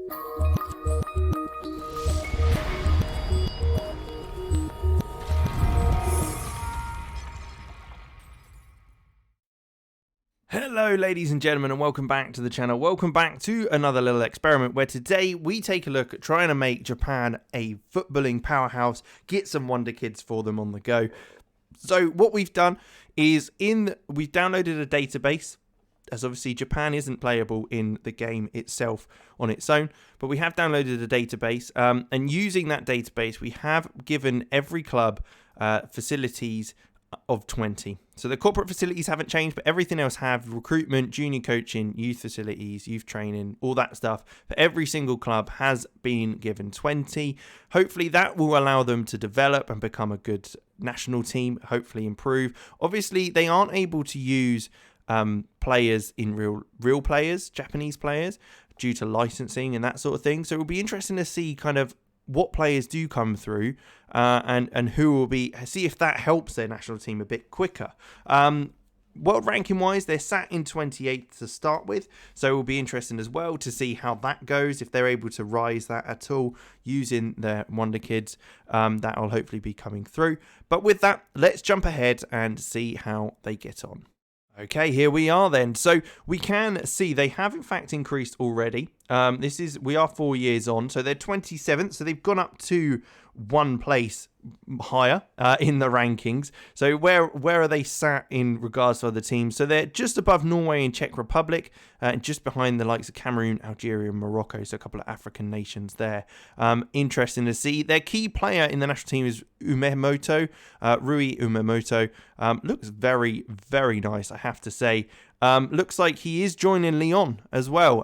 Hello ladies and gentlemen, and welcome back to the channel. Welcome back to another little experiment where today we take a look at trying to make Japan a footballing powerhouse, get some wonder kids for them on the go. So what we've done is we've downloaded a database, as obviously Japan isn't playable in the game itself on its own, but we have downloaded a database, and using that database we have given every club facilities of 20. So the corporate facilities haven't changed, but everything else have: recruitment, junior coaching, youth facilities, youth training, all that stuff. But every single club has been given 20. Hopefully that will allow them to develop and become a good national team, hopefully improve. Obviously they aren't able to use players in real players, Japanese players, due to licensing and that sort of thing. So it will be interesting to see kind of what players do come through and who will be, see if that helps their national team a bit quicker. World ranking wise, they're sat in 28th to start with, so it will be interesting as well to see how that goes, if they're able to rise that at all using their wonder kids. That will hopefully be coming through. But with that, let's jump ahead and see how they get on. Okay, here we are then. So we can see they have in fact increased already. We are 4 years on, so they're 27th, so they've gone up to one place higher in the rankings. So where are they sat in regards to other teams? So they're just above Norway and Czech Republic, and just behind the likes of Cameroon, Algeria and Morocco, so a couple of African nations there. Interesting to see. Their key player in the national team is Rui Umemoto. Looks very, very nice, I have to say. Looks like he is joining Lyon as well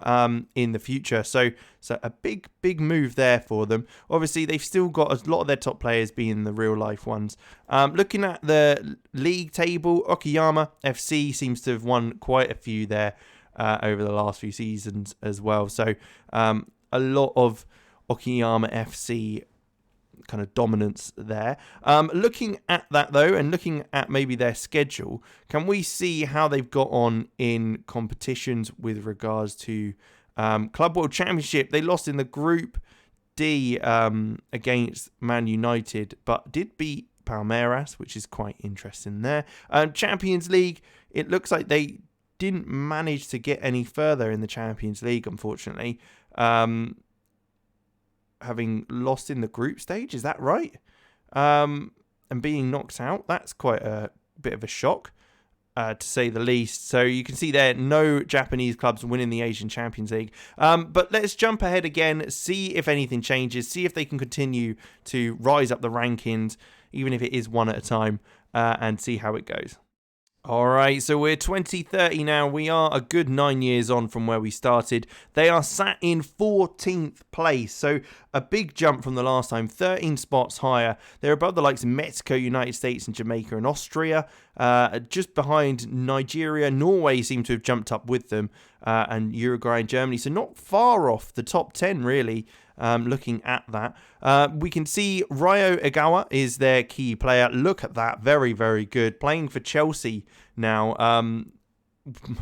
in the future. So a big move there for them. Obviously, they've still got a lot of their top players being the real life ones. Looking at the league table, Okayama FC seems to have won quite a few there over the last few seasons as well. So a lot of Okayama FC kind of dominance there. Looking at that though, and looking at maybe their schedule, can we see how they've got on in competitions with regards to Club World Championship? They lost in the Group D against Man United, but did beat Palmeiras, which is quite interesting there. Champions League, it looks like they didn't manage to get any further in the Champions League, unfortunately. Having lost in the group stage, is that right? And being knocked out, that's quite a bit of a shock, to say the least. So you can see there, no Japanese clubs winning the Asian Champions League. But let's jump ahead again, see if anything changes, see if they can continue to rise up the rankings, even if it is one at a time, and see how it goes. Alright, so we're 2030 now. We are a good 9 years on from where we started. They are sat in 14th place, so a big jump from the last time, 13 spots higher. They're above the likes of Mexico, United States and Jamaica and Austria. Just behind Nigeria. Norway seem to have jumped up with them, and Uruguay and Germany, so not far off the top 10 really. Looking at that, we can see Ryo Egawa is their key player. Look at that, very, very good. Playing for Chelsea now.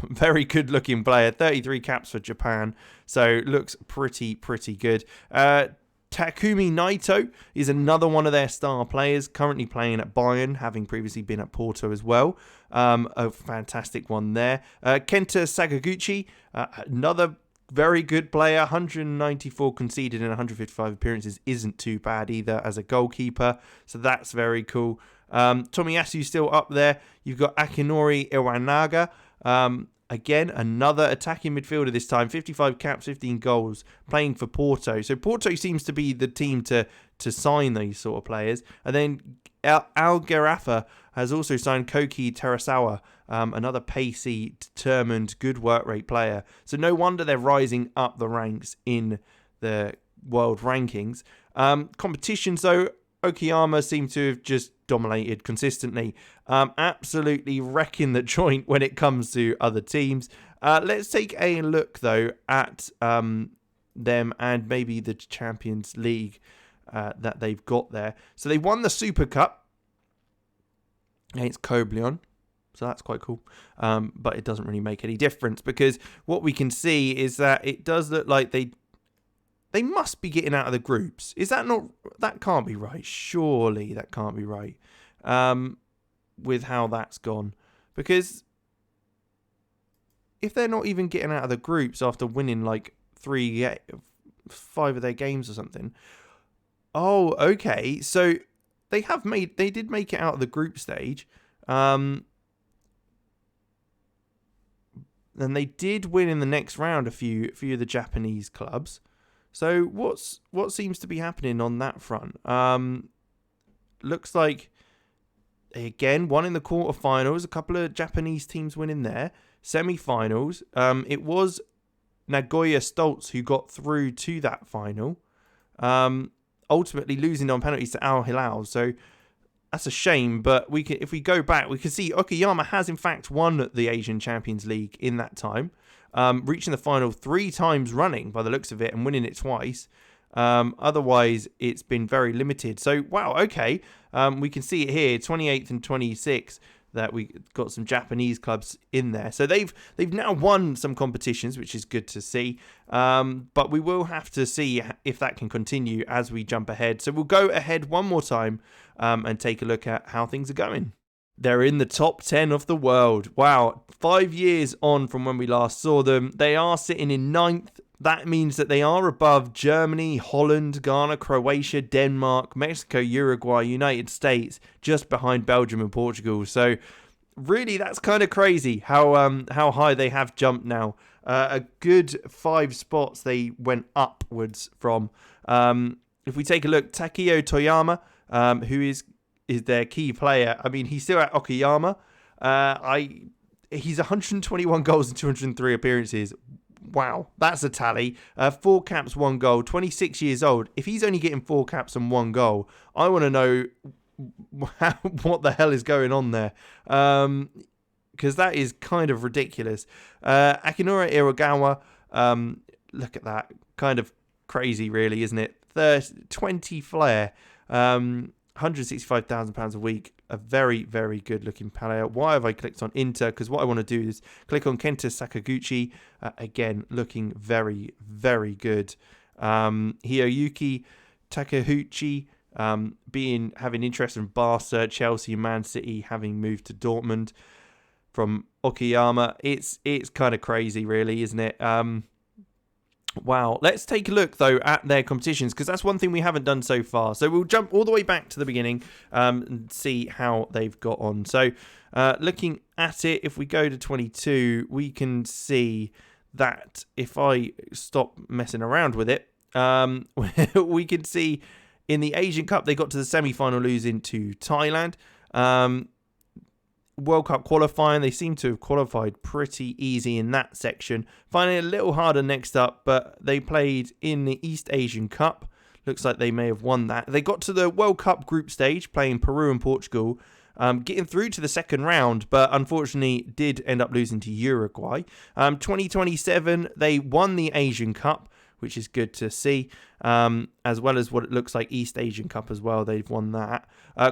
Very good looking player. 33 caps for Japan, so looks pretty good. Takumi Naito is another one of their star players, currently playing at Bayern, having previously been at Porto as well. A fantastic one there. Kenta Sagaguchi, another very good player. 194 conceded in 155 appearances isn't too bad either as a goalkeeper, so that's very cool. Tomiyasu still up there. You've got Akinori Iwanaga, again another attacking midfielder this time, 55 caps, 15 goals, playing for Porto. So Porto seems to be the team to sign these sort of players. And then Al Garafa has also signed Koki Terasawa, another pacey, determined, good work rate player. So no wonder they're rising up the ranks in the world rankings. Competitions though, Okayama seem to have just dominated consistently. Absolutely wrecking the joint when it comes to other teams. Let's take a look though at them and maybe the Champions League that they've got there. So they won the Super Cup against Koblenz. So that's quite cool. But it doesn't really make any difference because what we can see is that it does look like they they must be getting out of the groups. Is that not? That can't be right. Surely that can't be right. With how that's gone, because if they're not even getting out of the groups after winning like 5 of their games or something. Oh, okay. So they did make it out of the group stage. And they did win in the next round a few of the Japanese clubs. So what seems to be happening on that front? Looks like they again won in the quarterfinals. A couple of Japanese teams winning there. Semi-finals. It was Nagoya Stolz who got through to that final. Ultimately losing on penalties to Al Hilal. So that's a shame, but if we go back, we can see Okayama has in fact won the Asian Champions League in that time, reaching the final 3 times running by the looks of it and winning it twice. Otherwise, it's been very limited. So, wow, okay, we can see it here, 28th and 26th, that we got some Japanese clubs in there. So they've now won some competitions, which is good to see. But we will have to see if that can continue as we jump ahead. So we'll go ahead one more time and take a look at how things are going. They're in the top 10 of the world. Wow, 5 years on from when we last saw them. They are sitting in 9th. That means that they are above Germany, Holland, Ghana, Croatia, Denmark, Mexico, Uruguay, United States, just behind Belgium and Portugal. So really, that's kind of crazy how high they have jumped now. A good 5 spots they went upwards from. If we take a look, Takeo Toyama, who is their key player. I mean, he's still at Okayama. He's 121 goals and 203 appearances. Wow, that's a tally. 4 caps, 1 goal, 26 years old. If he's only getting 4 caps and 1 goal, I want to know what the hell is going on there. Because that is kind of ridiculous. Akinura Iragawa, look at that. Kind of crazy, really, isn't it? 20 flair. £165,000 a week. A very, very good looking player. Why have I clicked on Inter? Because what I want to do is click on Kenta Sagaguchi. Again, looking very, very good. Hiyoki Takahuchi having interest in Barca, Chelsea, Man City, having moved to Dortmund from Okayama. It's kind of crazy, really, isn't it? Wow. Let's take a look, though, at their competitions, because that's one thing we haven't done so far. So we'll jump all the way back to the beginning and see how they've got on. So looking at it, if we go to 22, we can see that if I stop messing around with it, we can see in the Asian Cup, they got to the semi-final losing to Thailand. World Cup qualifying, they seem to have qualified pretty easy in that section. Finding it a little harder next up, but they played in the East Asian Cup. Looks like they may have won that. They got to the World Cup group stage, playing Peru and Portugal, getting through to the second round, but unfortunately did end up losing to Uruguay. 2027, they won the Asian Cup, which is good to see, as well as what it looks like East Asian Cup as well. They've won that.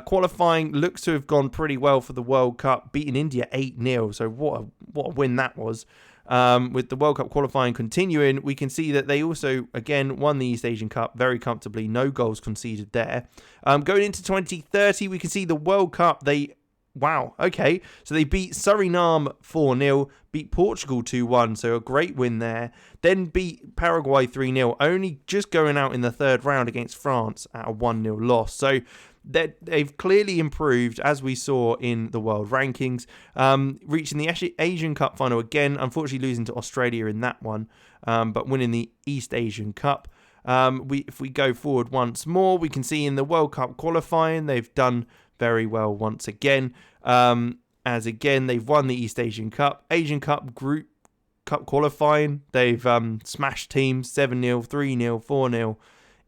Qualifying looks to have gone pretty well for the World Cup, beating India 8-0. So what a win that was. With the World Cup qualifying continuing, we can see that they also, again, won the East Asian Cup very comfortably. No goals conceded there. Going into 2030, we can see the World Cup, wow, okay. So they beat Suriname 4-0, beat Portugal 2-1, so a great win there. Then beat Paraguay 3-0, only just going out in the third round against France at a 1-0 loss. So they've clearly improved, as we saw in the world rankings, reaching the Asian Cup final again, unfortunately losing to Australia in that one, but winning the East Asian Cup. If we go forward once more, we can see in the World Cup qualifying, they've done very well once again. As again, they've won the East Asian Cup. Asian Cup Group Cup qualifying, they've smashed teams 7-0, 3-0, 4-0.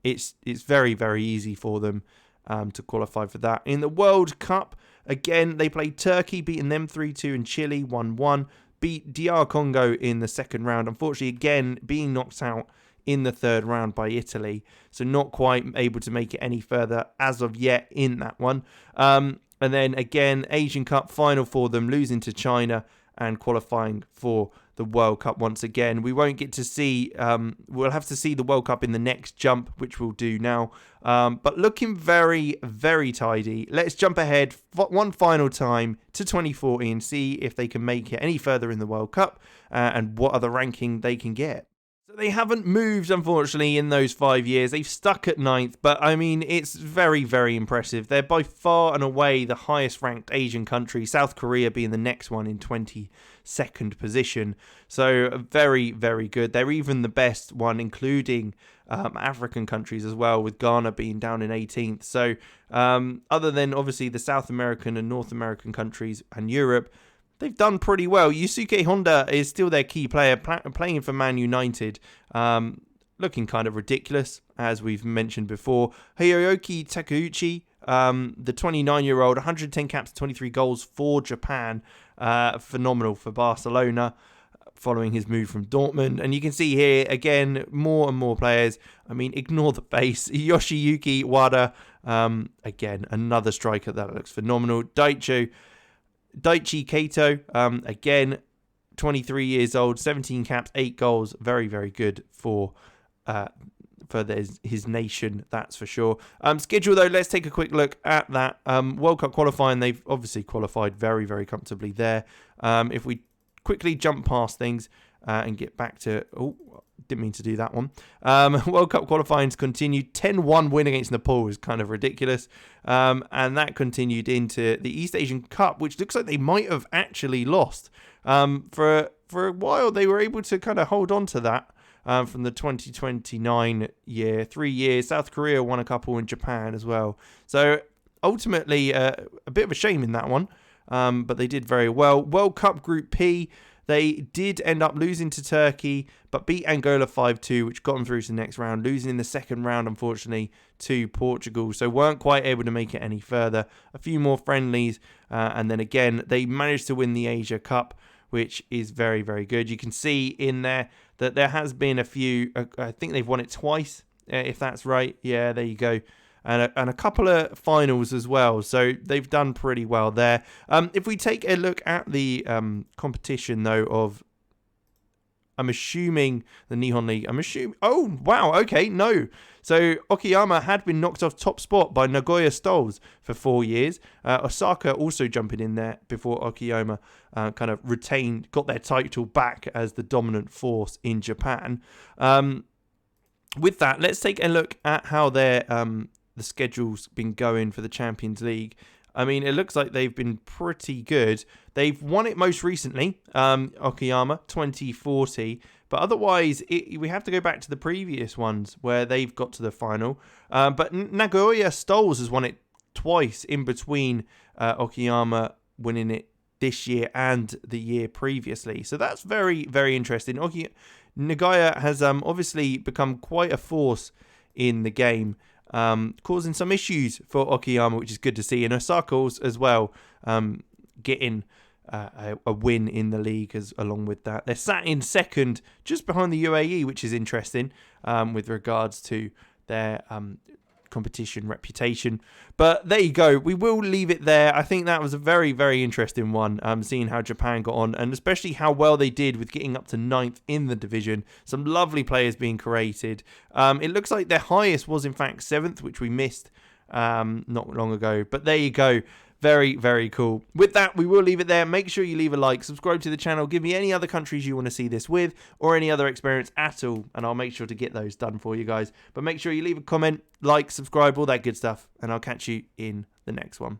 It's very, very easy for them to qualify for that. In the World Cup, again, they played Turkey, beating them 3-2, and Chile 1-1. Beat DR Congo in the second round. Unfortunately, again, being knocked out in the third round by Italy, so not quite able to make it any further as of yet in that one. And then again, Asian Cup final for them, losing to China and qualifying for the World Cup once again. We won't get to see, we'll have to see the World Cup in the next jump, which we'll do now. But looking very, very tidy. Let's jump ahead one final time to 2040 and see if they can make it any further in the World Cup and what other ranking they can get. So they haven't moved, unfortunately, in those 5 years. They've stuck at 9th, but I mean, it's very, very impressive. They're by far and away the highest ranked Asian country, South Korea being the next one in 22nd position. So very, very good. They're even the best one, including African countries as well, with Ghana being down in 18th. So other than obviously the South American and North American countries and Europe, they've done pretty well. Yusuke Honda is still their key player, playing for Man United, looking kind of ridiculous, as we've mentioned before. Hiyoki Takahuchi, the 29-year-old, 110 caps, 23 goals for Japan, phenomenal for Barcelona, following his move from Dortmund. And you can see here, again, more and more players. I mean, ignore the face. Yoshiyuki Wada, again, another striker that looks phenomenal. Daichi Kato, again, 23 years old, 17 caps, 8 goals. Very, very good for his nation, that's for sure. Schedule, though, let's take a quick look at that. World Cup qualifying, they've obviously qualified very, very comfortably there. If we quickly jump past things and get back to... Oh, didn't mean to do that one. World Cup qualifying's continued. 10-1 win against Nepal is kind of ridiculous. And that continued into the East Asian Cup, which looks like they might have actually lost. For a while, they were able to kind of hold on to that from the 2029 year. 3 years. South Korea won a couple in Japan as well. So ultimately, a bit of a shame in that one. But they did very well. World Cup Group P, they did end up losing to Turkey, but beat Angola 5-2, which got them through to the next round, losing in the second round, unfortunately, to Portugal. So weren't quite able to make it any further. A few more friendlies, and then again, they managed to win the Asia Cup, which is very, very good. You can see in there that there has been a few, I think they've won it twice, if that's right. Yeah, there you go. And a couple of finals as well. So they've done pretty well there. If we take a look at the competition, though, of... I'm assuming the Nihon League. Oh, wow. Okay, no. So Okayama had been knocked off top spot by Nagoya Steelers for 4 years. Osaka also jumping in there before Okayama kind of got their title back as the dominant force in Japan. With that, let's take a look at how their... the schedule's been going for the Champions League. I mean, it looks like they've been pretty good. They've won it most recently, Okayama, 2040. But otherwise, we have to go back to the previous ones where they've got to the final. But Nagoya Steelers has won it twice in between Okayama winning it this year and the year previously. So that's very, very interesting. Nagoya has obviously become quite a force in the game. Causing some issues for Okayama, which is good to see. And Osaka as well, getting a win in the league along with that. They're sat in second, just behind the UAE, which is interesting with regards to their competition reputation. But there you go. We will leave it there. I think that was a very, very interesting one, seeing how Japan got on, and especially how well they did with getting up to 9th in the division. Some lovely players being created. It looks like their highest was, in fact, 7th, which we missed not long ago. But there you go. Very, very cool. With that, we will leave it there. Make sure you leave a like, subscribe to the channel, give me any other countries you want to see this with, or any other experience at all, and I'll make sure to get those done for you guys. But make sure you leave a comment, like, subscribe, all that good stuff, and I'll catch you in the next one.